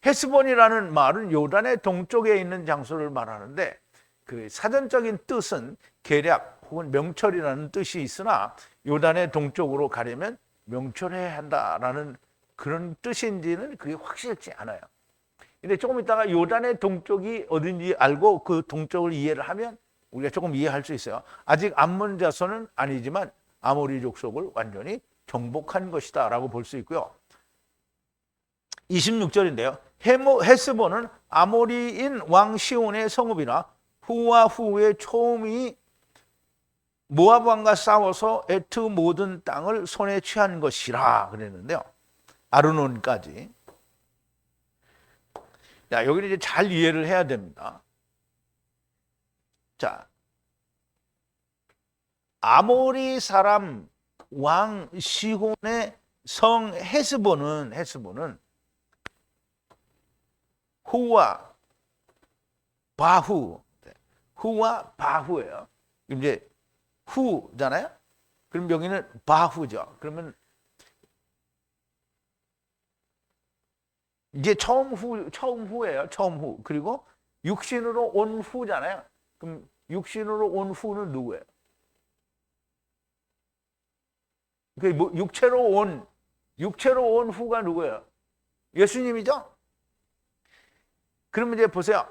헤스본이라는 말은 요단의 동쪽에 있는 장소를 말하는데, 그 사전적인 뜻은 계략 혹은 명철이라는 뜻이 있으나 요단의 동쪽으로 가려면 명철해야 한다라는 그런 뜻인지는 그게 확실치 않아요. 근데 조금 있다가 요단의 동쪽이 어딘지 알고 그 동쪽을 이해를 하면 우리가 조금 이해할 수 있어요. 아직 암몬 자손은 아니지만 아모리 족속을 완전히 정복한 것이다 라고 볼 수 있고요. 26절인데요. 헤스본은 아모리인 왕 시온의 성읍이나 후와 후의 초음이 모압 왕과 싸워서 에트 모든 땅을 손에 취한 것이라 그랬는데요. 아르논까지. 자, 여기는 이제 잘 이해를 해야 됩니다. 자, 아모리 사람 왕 시혼의 성 헤스본은 후와 바후와 바후예요. 이제 후잖아요. 그럼 여기는 바후죠. 그러면 이제 처음 후예요. 처음 후. 그리고 육신으로 온 후잖아요. 그럼 육신으로 온 후는 누구예요? 그 뭐 육체로 온 후가 누구예요? 예수님이죠? 그러면 이제 보세요.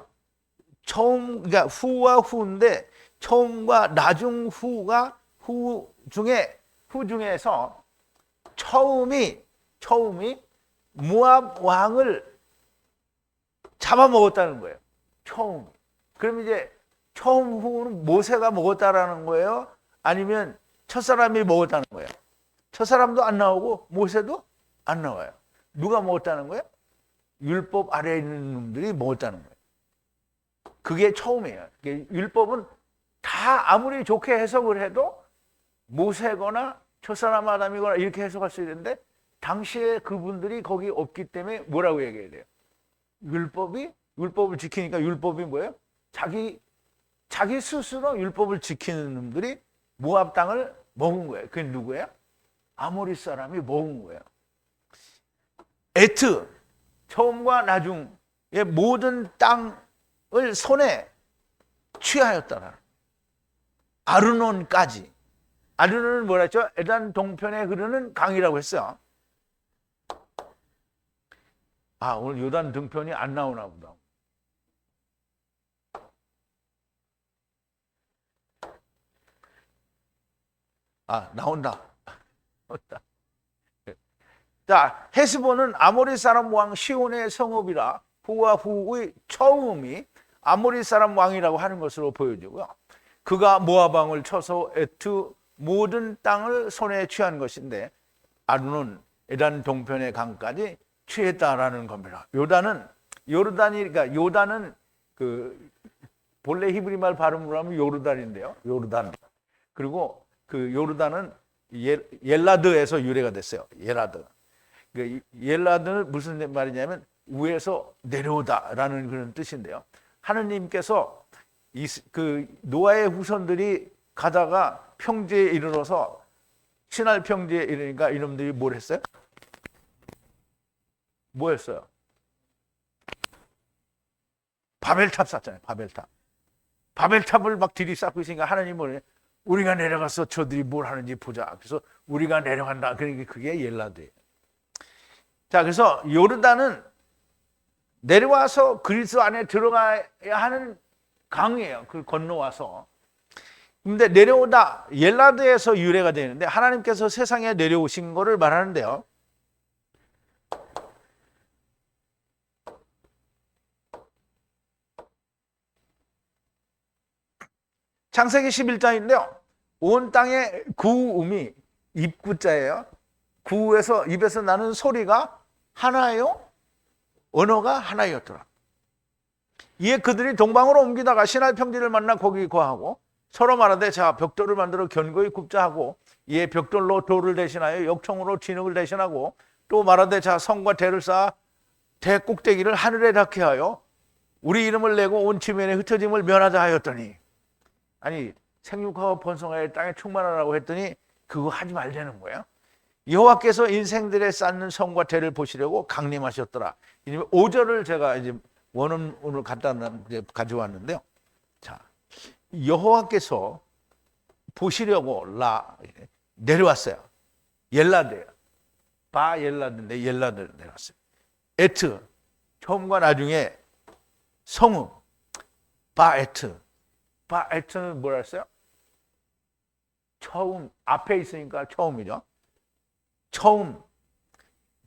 그러니까 후와 후인데 처음과 나중 후가 후 중에서 처음이 모압 왕을 잡아먹었다는 거예요. 처음. 그럼 이제 처음 후는 모세가 먹었다라는 거예요? 아니면 첫사람이 먹었다는 거예요? 첫사람도 안 나오고 모세도 안 나와요. 누가 먹었다는 거예요? 율법 아래에 있는 놈들이 먹었다는 거예요. 그게 처음이에요. 율법은 다 아무리 좋게 해석을 해도 모세거나 첫사람 아담이거나 이렇게 해석할 수 있는데 당시에 그분들이 거기 없기 때문에 뭐라고 얘기해야 돼요? 율법을 지키니까 율법이 뭐예요? 자기 스스로 율법을 지키는 놈들이 모압 땅을 먹은 거예요. 그게 누구예요? 아모리 사람이 먹은 거예요. 에트, 처음과 나중의 모든 땅을 손에 취하였다라는 아르논까지. 아르논은 뭐라 했죠? 에단 동편에 흐르는 강이라고 했어요. 아, 오늘 요단 등편이 안 나오나 보다. 아, 나온다. 자, 헤스본은 아모리 사람 왕 시온의 성읍이라 후와 후의 처음이 아모리 사람 왕이라고 하는 것으로 보여지고요. 그가 모압 왕을 쳐서 에트 모든 땅을 손에 취한 것인데 아르논 에단 동편의 강까지 취했다라는 겁니다. 요단은 그 본래 히브리 말 발음으로 하면 요르단인데요. 요르단. 그리고 그 요르단은 옐라드에서 유래가 됐어요. 옐라드. 그 옐라드는 무슨 말이냐면 위에서 내려오다라는 그런 뜻인데요. 하느님께서 그 노아의 후손들이 가다가 평지에 이르러서 신할 평지에 이르니까 이놈들이 뭘 했어요? 뭐 했어요? 바벨탑 쌌잖아요. 바벨탑을 막 들이쌓고 있으니까 하나님은 우리가 내려가서 저들이 뭘 하는지 보자. 그래서 우리가 내려간다. 그러니까 그게 옐라드예요. 자, 그래서 요르단은 내려와서 그리스 안에 들어가야 하는 강이에요. 그걸 건너와서. 근데 내려오다 옐라드에서 유래가 되는데 하나님께서 세상에 내려오신 거를 말하는데요. 창세기 11장인데요. 온 땅의 구음이 입구자예요. 구에서 입에서 나는 소리가 하나예요? 언어가 하나였더라. 이에 그들이 동방으로 옮기다가 시나이 평지를 만나 거기 거하고 서로 말하되 자 벽돌을 만들어 견고히 굽자 하고 이에 벽돌로 돌을 대신하여 역청으로 진흙을 대신하고 또 말하되 자 성과 대를 쌓아 대 꼭대기를 하늘에 닿게 하여 우리 이름을 내고 온 지면에 흩어짐을 면하자 하였더니, 아니 생육하고 번성하여 땅에 충만하라고 했더니 그거 하지 말자는 거예요. 여호와께서 인생들에 쌓는 성과 대를 보시려고 강림하셨더라. 5절을 제가 이제 원어문을 갖다 가져왔는데요. 자, 여호와께서 보시려고 내려왔어요. 옐라드예요. 바 옐라드인데 옐라드 내려왔어요. 에트, 처음과 나중에 성읍, 바에트. 바에트는 뭐라 했어요? 처음, 앞에 있으니까 처음이죠. 처음,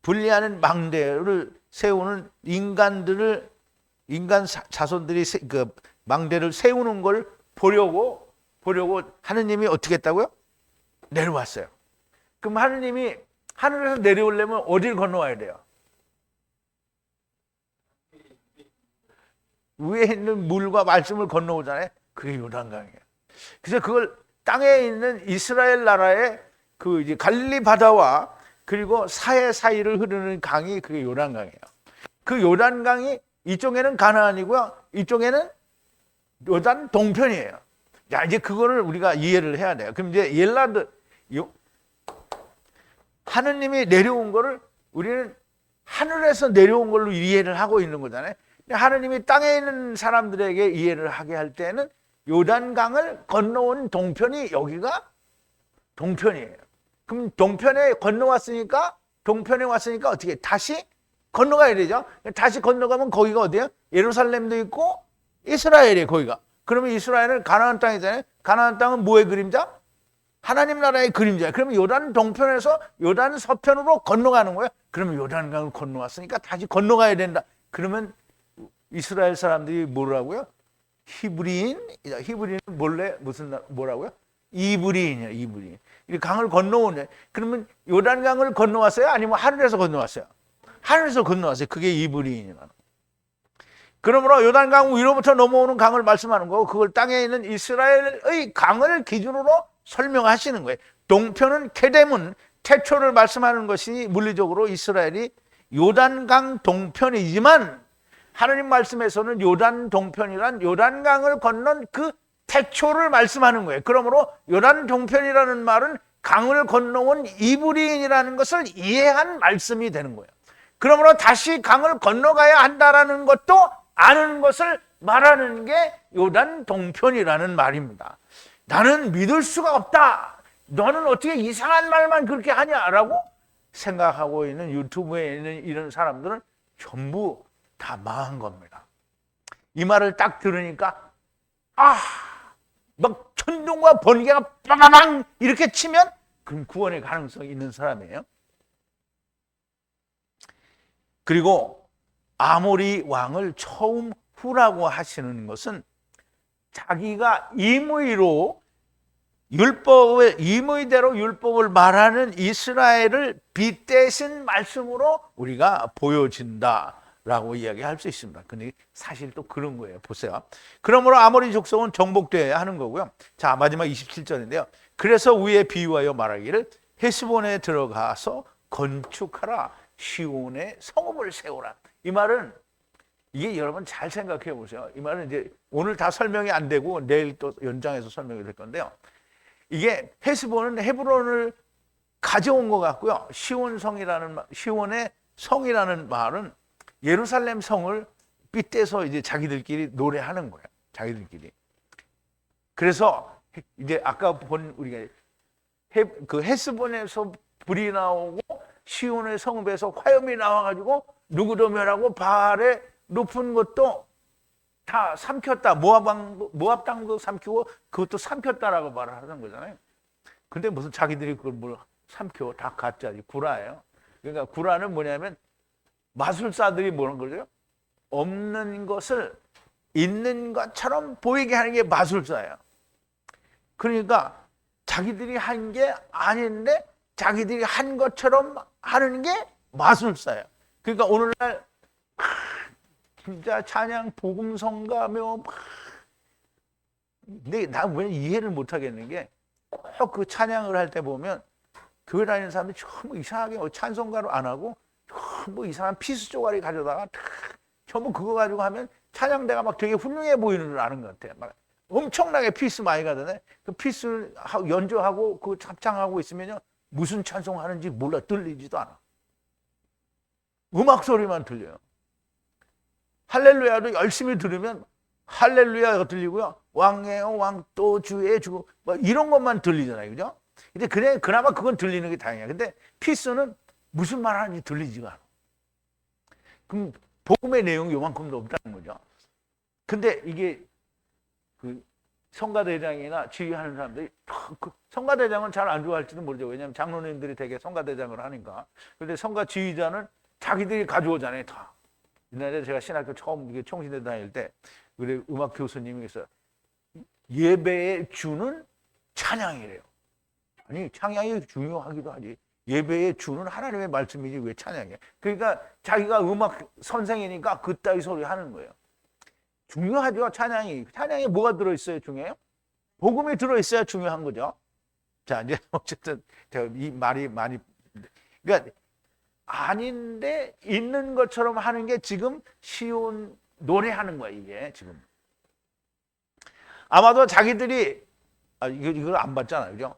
분리하는 망대를 세우는 인간 자손들이 그 망대를 세우는 걸 보려고 하느님이 어떻게 했다고요? 내려왔어요. 그럼 하느님이 하늘에서 내려오려면 어디를 건너와야 돼요? 위에 있는 물과 말씀을 건너오잖아요. 그게 요단강이에요. 그래서 그걸 땅에 있는 이스라엘 나라의 그 이제 갈릴리 바다와 그리고 사이를 흐르는 강이 그게 요단강이에요. 그 요단강이 이쪽에는 가나안이고요. 이쪽에는 요단 동편이에요. 자, 이제 그거를 우리가 이해를 해야 돼요. 그럼 이제 하느님이 내려온 거를 우리는 하늘에서 내려온 걸로 이해를 하고 있는 거잖아요. 하느님이 땅에 있는 사람들에게 이해를 하게 할 때는 요단강을 건너온 동편이 여기가 동편이에요. 그럼 동편에 동편에 왔으니까 어떻게 다시 건너가야 되죠. 다시 건너가면 거기가 어디예요? 예루살렘도 있고 이스라엘이에요. 거기가. 그러면 이스라엘은 가나안 땅이잖아요. 가나안 땅은 뭐의 그림자? 하나님 나라의 그림자예요. 그러면 요단 동편에서 요단 서편으로 건너가는 거예요. 그러면 요단강을 건너왔으니까 다시 건너가야 된다. 그러면 이스라엘 사람들이 뭐라고요? 히브리인은 뭐라고요? 이브리인이에요. 이브리인. 이 강을 건너오네. 그러면 요단강을 건너왔어요? 아니면 하늘에서 건너왔어요? 하늘에서 건너왔어요. 그게 이브리인이라는. 그러므로 요단강 위로부터 넘어오는 강을 말씀하는 거고, 그걸 땅에 있는 이스라엘의 강을 기준으로 설명하시는 거예요. 동편은 케데문, 태초를 말씀하는 것이 물리적으로 이스라엘이 요단강 동편이지만, 하나님 말씀에서는 요단 동편이란 요단강을 건넌 그 태초를 말씀하는 거예요. 그러므로 요단 동편이라는 말은 강을 건너온 이브리인이라는 것을 이해한 말씀이 되는 거예요. 그러므로 다시 강을 건너가야 한다라는 것도 아는 것을 말하는 게 요단 동편이라는 말입니다. 나는 믿을 수가 없다. 너는 어떻게 이상한 말만 그렇게 하냐라고 생각하고 있는 유튜브에 있는 이런 사람들은 전부 다 망한 겁니다. 이 말을 딱 들으니까 막 천둥과 번개가 빠바방 이렇게 치면 그럼 구원의 가능성이 있는 사람이에요. 그리고 아모리 왕을 처음 후라고 하시는 것은 자기가 임의대로 율법을 말하는 이스라엘을 빗대신 말씀으로 우리가 보여진다라고 이야기할 수 있습니다. 근데 사실 또 그런 거예요. 보세요. 그러므로 아모리 족속은 정복되어야 하는 거고요. 자, 마지막 27절인데요. 그래서 위에 비유하여 말하기를 헤스본에 들어가서 건축하라. 시온에 성읍을 세우라. 이 말은 이게 여러분 잘 생각해 보세요. 이 말은 이제 오늘 다 설명이 안 되고 내일 또 연장해서 설명이 될 건데요. 이게 헤스본은 헤브론을 가져온 것 같고요. 시온의 성이라는 말은 예루살렘 성을 빗대서 이제 자기들끼리 노래하는 거예요. 자기들끼리. 그래서 이제 아까 본 우리가 그 헤스본에서 불이 나오고 시온의 성읍에서 화염이 나와가지고 누구도 멸하고 바알의 높은 것도 다 삼켰다. 모압 땅도 삼키고 그것도 삼켰다라고 말을 하는 거잖아요. 근데 무슨 자기들이 그걸 뭘 삼켜? 다 가짜지. 구라예요. 그러니까 구라는 뭐냐면 마술사들이 뭐는 거죠? 없는 것을 있는 것처럼 보이게 하는 게 마술사예요. 그러니까 자기들이 한 게 아닌데 자기들이 한 것처럼 하는 게 마술사예요. 그러니까 오늘날 진짜 찬양 복음 성가며 근데 나 왜 이해를 못 하겠는 게 꼭 그 찬양을 할 때 보면 교회 다니는 사람들이 전부 이상하게 찬송가로 안 하고 전부 이상한 피스 쪼가리 가져다가 전부 그거 가지고 하면 찬양대가 막 되게 훌륭해 보이는 줄 아는 것 같아. 막 엄청나게 피스 많이 가잖아요. 그 피스 연주하고 그 합창하고 있으면요 무슨 찬송하는지 몰라 들리지도 않아. 음악 소리만 들려요. 할렐루야도 열심히 들으면 할렐루야가 들리고요. 왕의 왕 또 주의 주 뭐 이런 것만 들리잖아요. 그죠? 근데 그나마 그건 들리는 게 다행이야. 근데 피스는 무슨 말 하는지 들리지가 않아. 그럼 복음의 내용이 요만큼도 없다는 거죠. 근데 이게 그 성가대장이나 지휘하는 사람들이 그 성가대장은 잘 안 좋아할지도 모르죠. 왜냐하면 장로님들이 되게 성가대장을 하니까. 근데 성가 지휘자는 자기들이 가져오잖아요. 다. 옛날에 제가 신학교 처음 총신대 다닐 때 우리 음악 교수님이 있어요. 예배의 주는 찬양이래요. 아니 찬양이 중요하기도 하지. 예배의 주는 하나님의 말씀이지 왜 찬양이야. 그러니까 자기가 음악 선생이니까 그따위 소리 하는 거예요. 중요하죠. 찬양이. 찬양에 뭐가 들어있어요 중요해요? 복음이 들어있어야 중요한 거죠. 자 이제 어쨌든 이 말이 많이 그러니까 아닌데 있는 것처럼 하는 게 지금 쉬운 노래하는 거야 이게 지금. 아마도 자기들이 이걸 안 봤잖아요, 그죠?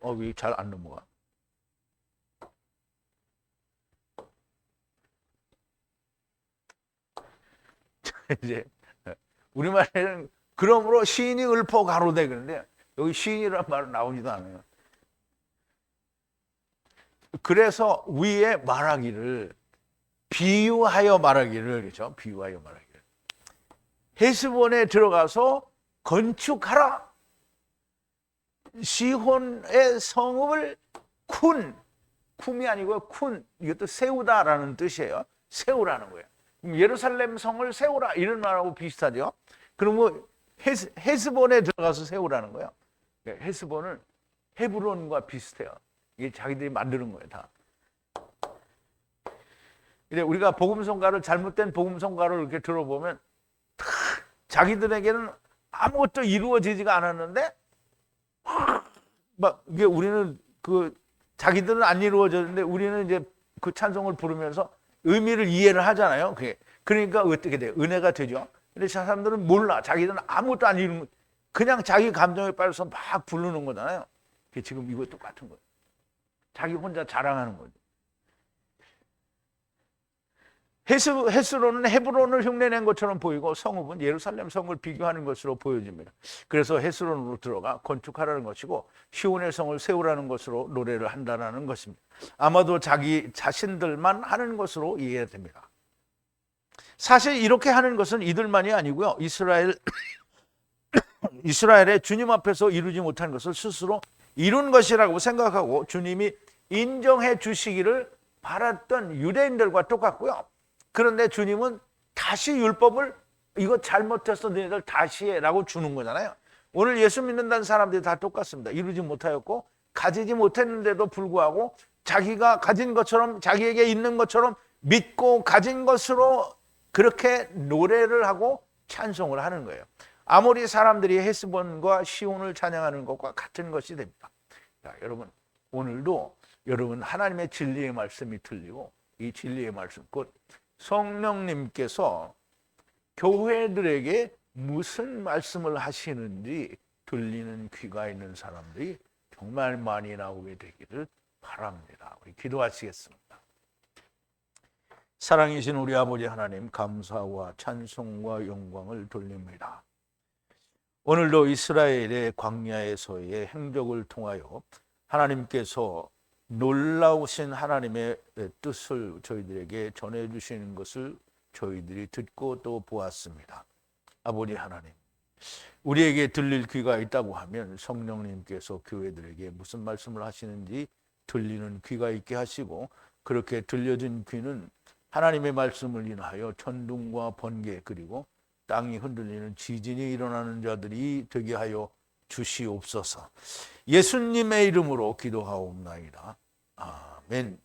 왜 잘 안 넘어가? 이제 우리말에는 그러므로 시인이 읊어 가로되 그런데 여기 시인이란 말은 나오지도 않아요. 그래서 위에 말하기를 비유하여 말하기를 그렇죠? 비유하여 말하기를 헤스본에 들어가서 건축하라. 시혼의 성읍을 쿰이 아니고요. 쿤 이것도 세우다라는 뜻이에요. 세우라는 거예요. 예루살렘 성을 세우라 이런 말하고 비슷하죠. 그럼 뭐 헤스본에 들어가서 세우라는 거예요. 헤스본은 헤브론과 비슷해요. 이게 자기들이 만드는 거예요, 다. 이제 우리가 복음성가를 잘못된 복음성가를 이렇게 들어보면 자기들에게는 아무것도 이루어지지가 않았는데 막 이게 우리는 그 자기들은 안 이루어졌는데 우리는 이제 그 찬송을 부르면서 의미를 이해를 하잖아요. 그게 그러니까 어떻게 돼요? 은혜가 되죠. 근데 저 사람들은 몰라. 자기들은 아무것도 안 이루는 그냥 자기 감정에 빠져서 막 부르는 거잖아요. 그게 지금 이거 똑같은 거예요. 자기 혼자 자랑하는 거죠. 헤스론은 헤브론을 흉내낸 것처럼 보이고 성읍은 예루살렘 성을 비교하는 것으로 보여집니다. 그래서 헤스론으로 들어가 건축하라는 것이고 시온의 성을 세우라는 것으로 노래를 한다는 것입니다. 아마도 자기 자신들만 하는 것으로 이해됩니다. 사실 이렇게 하는 것은 이들만이 아니고요. 이스라엘의 주님 앞에서 이루지 못한 것을 스스로 이룬 것이라고 생각하고 주님이 인정해 주시기를 바랐던 유대인들과 똑같고요. 그런데 주님은 다시 율법을 이거 잘못했어 너희들 다시 해라고 주는 거잖아요. 오늘 예수 믿는다는 사람들이 다 똑같습니다. 이루지 못하였고 가지지 못했는데도 불구하고 자기가 가진 것처럼 자기에게 있는 것처럼 믿고 가진 것으로 그렇게 노래를 하고 찬송을 하는 거예요. 아모리 사람들이 헤스본과 시온을 찬양하는 것과 같은 것이 됩니다. 자, 여러분 오늘도 여러분 하나님의 진리의 말씀이 들리고 이 진리의 말씀 곧 성령님께서 교회들에게 무슨 말씀을 하시는지 들리는 귀가 있는 사람들이 정말 많이 나오게 되기를 바랍니다. 우리 기도하시겠습니다. 사랑이신 우리 아버지 하나님 감사와 찬송과 영광을 돌립니다. 오늘도 이스라엘의 광야에서의 행적을 통하여 하나님께서 놀라우신 하나님의 뜻을 저희들에게 전해주시는 것을 저희들이 듣고 또 보았습니다. 아버지 하나님, 우리에게 들릴 귀가 있다고 하면 성령님께서 교회들에게 무슨 말씀을 하시는지 들리는 귀가 있게 하시고 그렇게 들려진 귀는 하나님의 말씀을 인하여 천둥과 번개 그리고 땅이 흔들리는 지진이 일어나는 자들이 되게 하여 주시옵소서. 예수님의 이름으로 기도하옵나이다. 아멘.